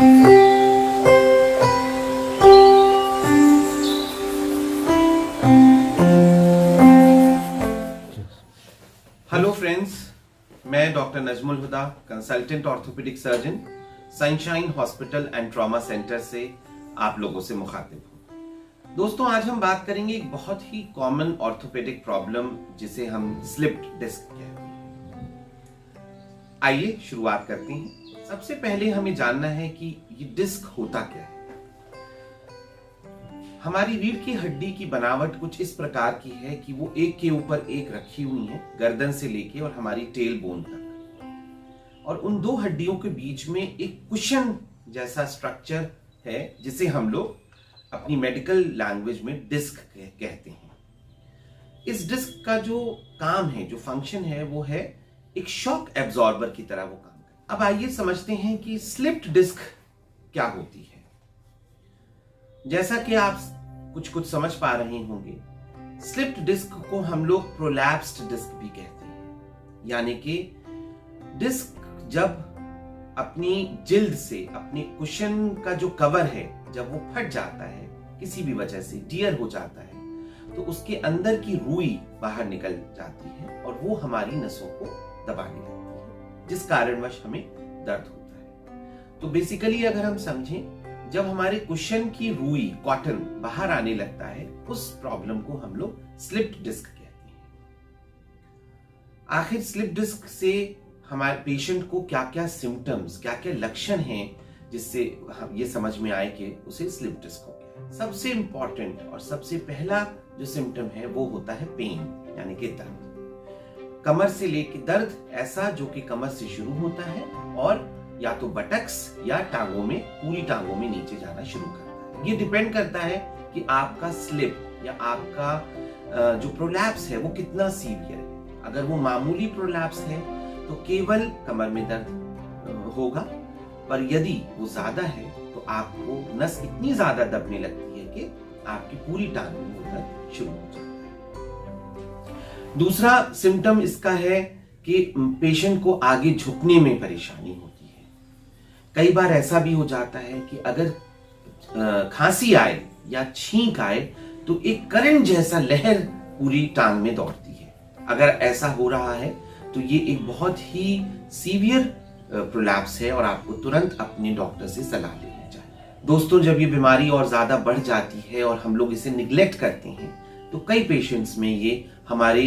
Hello friends, मैं doctor Najmul Huda, consultant orthopaedic surgeon, sunshine hospital and trauma centre से आप लोगों से मुखातिब हूं। दोस्तों, आज हम बात करेंगे एक बहुत ही कॉमन ऑर्थोपेडिक प्रॉब्लम जिसे हम स्लिप्ड डिस्क कहते हैं। आइए शुरुआत करते हैं। सबसे पहले हमें जानना है कि ये डिस्क होता क्या है। हमारी रीढ़ की हड्डी की बनावट कुछ इस प्रकार की है कि वो एक के ऊपर एक रखी हुई है, गर्दन से लेके और हमारी टेल बोन तक, और उन दो हड्डियों के बीच में एक कुशन जैसा स्ट्रक्चर है जिसे हम लोग अपनी मेडिकल लैंग्वेज में डिस्क कहते हैं। इस डिस्क का जो काम है, जो फंक्शन है, वो है एक शॉक एब्जॉर्बर की तरह वो काम करता है। अब आइए समझते हैं कि स्लिप्ड डिस्क क्या होती है। जैसा कि आप कुछ समझ पा रहे होंगे, स्लिप्ड डिस्क को हम लोग प्रोलैप्स्ड डिस्क भी कहते हैं, यानी कि डिस्क जब अपनी जिल्द से, अपने कुशन का जो कवर है, जब वो फट जाता है, किसी भी वजह से टियर हो जाता है, तो उसके अंदर की रुई बाहर निकल जाती है और वो हमारी नसों को दबाने लगती है, जिस कारणवश हमें दर्द होता है। तो बेसिकली अगर हम समझें, जब हमारे कुशन की रुई, कॉटन बाहर आने लगता है, उस प्रॉब्लम को हम लोग स्लिप्ड डिस्क कहते हैं। आखिर स्लिप्ड डिस्क से हमारे पेशेंट को क्या क्या सिम्टम्स, क्या क्या लक्षण हैं जिससे हम ये समझ में आए कि उसे स्लिप्ड डिस्क हो गया। सबसे इंपॉर्टेंट और सबसे पहला जो सिम्टम है वो होता है पेन, यानी कि दर्द। कमर से लेके दर्द ऐसा जो कि कमर से शुरू होता है और या तो बटक्स या टांगों में, पूरी टांगों में नीचे जाना शुरू करता है। ये डिपेंड करता है कि आपका स्लिप या आपका जो प्रोलैप्स है वो कितना सीवियर है। अगर वो मामूली प्रोलैप्स है तो केवल कमर में दर्द होगा, पर यदि वो ज्यादा है तो आपको नस इतनी ज्यादा दबने लगती है कि आपकी पूरी टांग में वो दर्द शुरू हो जाता है। दूसरा सिम्टम इसका है कि पेशेंट को आगे झुकने में परेशानी होती है। कई बार ऐसा भी हो जाता है कि अगर खांसी आए या छींक आए तो एक करंट जैसा लहर पूरी टांग में दौड़ती है। अगर ऐसा हो रहा है तो ये एक बहुत ही सीवियर प्रोलैप्स है और आपको तुरंत अपने डॉक्टर से सलाह लेनी चाहिए। दोस्तों, जब ये बीमारी और ज्यादा बढ़ जाती है और हम लोग इसे निग्लेक्ट करते हैं तो कई पेशेंट्स में ये हमारे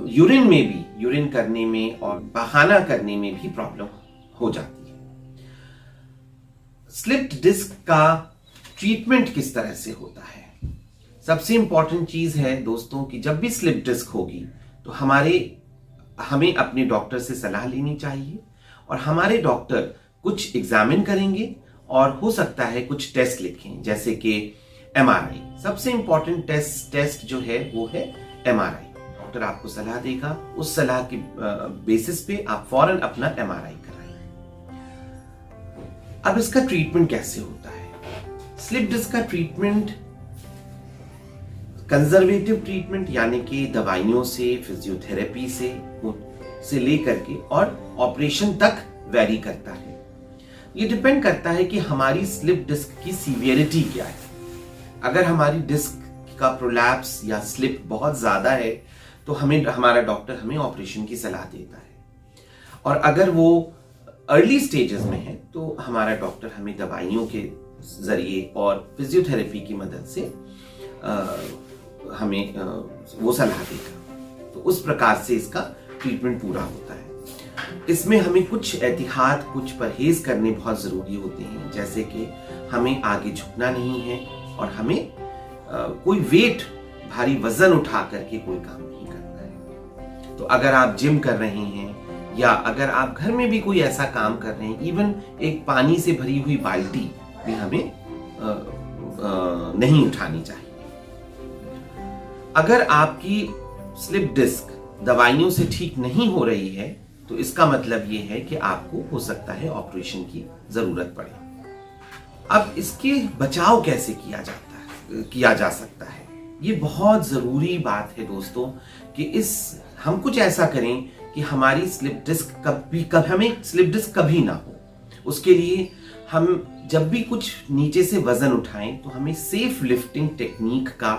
यूरिन में भी, यूरिन करने में और बहाना करने में भी प्रॉब्लम हो जाती है। स्लिप्ड डिस्क का ट्रीटमेंट किस तरह से होता है? सबसे इंपॉर्टेंट चीज है दोस्तों कि जब भी स्लिप्ड डिस्क होगी तो हमें अपने डॉक्टर से सलाह लेनी चाहिए और हमारे डॉक्टर कुछ एग्जामिन करेंगे और हो सकता है कुछ टेस्ट लिखें, जैसे कि एमआरआई। सबसे इंपॉर्टेंट टेस्ट जो है वो है एमआरआई। डॉक्टर आपको सलाह देगा, उस सलाह के बेसिस पे आप फौरन अपना एमआरआई कराएं। अब इसका ट्रीटमेंट कैसे होता है? स्लिप डिस्क का ट्रीटमेंट कंजर्वेटिव ट्रीटमेंट, यानी कि दवाइयों से, फिजियोथेरेपी से लेकर के और ऑपरेशन तक वेरी करता है। ये डिपेंड करता है कि हमारी स्लिप डिस्क की सीवियरिटी क्या है। अगर हमारी डिस्क का प्रोलैप्स या स्लिप बहुत ज्यादा है तो हमारा डॉक्टर हमें ऑपरेशन की सलाह देता है, और अगर वो अर्ली स्टेजेस में है तो हमारा डॉक्टर हमें दवाइयों के जरिए और फिजियोथेरेपी की मदद से हमें वो सलाह देगा। तो उस प्रकार से इसका ट्रीटमेंट पूरा होता है। इसमें हमें कुछ एहतियात, कुछ परहेज करने बहुत जरूरी होते हैं, जैसे कि हमें आगे झुकना नहीं है और हमें कोई वेट, भारी वजन उठा करके कोई काम नहीं करना है। तो अगर आप जिम कर रहे हैं या अगर आप घर में भी कोई ऐसा काम कर रहे हैं, इवन एक पानी से भरी हुई बाल्टी भी हमें नहीं उठानी चाहिए। अगर आपकी स्लिप डिस्क दवाइयों से ठीक नहीं हो रही है तो इसका मतलब ये है कि आपको हो सकता है ऑपरेशन की जरूरत पड़े। अब इसके बचाव कैसे किया जा सकता है? ये बहुत जरूरी बात है दोस्तों कि हम कुछ ऐसा करें कि हमारी स्लिप डिस्क हमें स्लिप डिस्क कभी ना हो। उसके लिए हम जब भी कुछ नीचे से वजन उठाएं तो हमें सेफ लिफ्टिंग टेक्निक का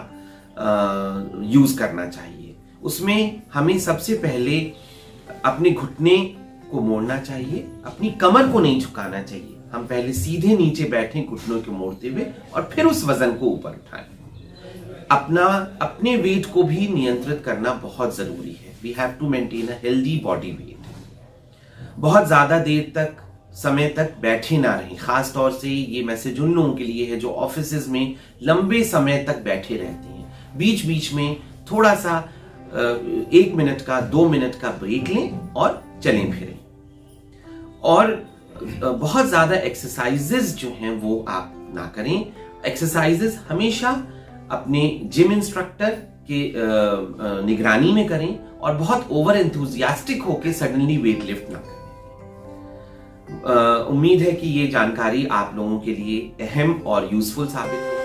यूज करना चाहिए। उसमें हमें सबसे पहले अपने घुटने को मोड़ना चाहिए, अपनी कमर को नहीं झुकाना चाहिए। हम पहले सीधे नीचे बैठें घुटनों को मोड़ते हुए और फिर उस वजन को ऊपर उठाएं। अपने वेट को भी नियंत्रित करना बहुत जरूरी है। We have to maintain a healthy body weight. बहुत ज्यादा देर तक समय तक बैठे ना रहें। खास तौर से ये मैसेज उन लोगों के लिए है जो ऑफिसेज में लंबे समय तक बैठे रहते हैं। बीच बीच में थोड़ा सा 1 मिनट का 2 मिनट का ब्रेक लें और चलें फिरें। और बहुत ज्यादा एक्सरसाइजेस जो हैं वो आप ना करें। एक्सरसाइजेस हमेशा अपने जिम इंस्ट्रक्टर के निगरानी में करें और बहुत ओवर एंथुजियास्टिक होकर सडनली वेट लिफ्ट ना करें। उम्मीद है कि ये जानकारी आप लोगों के लिए अहम और यूजफुल साबित हो।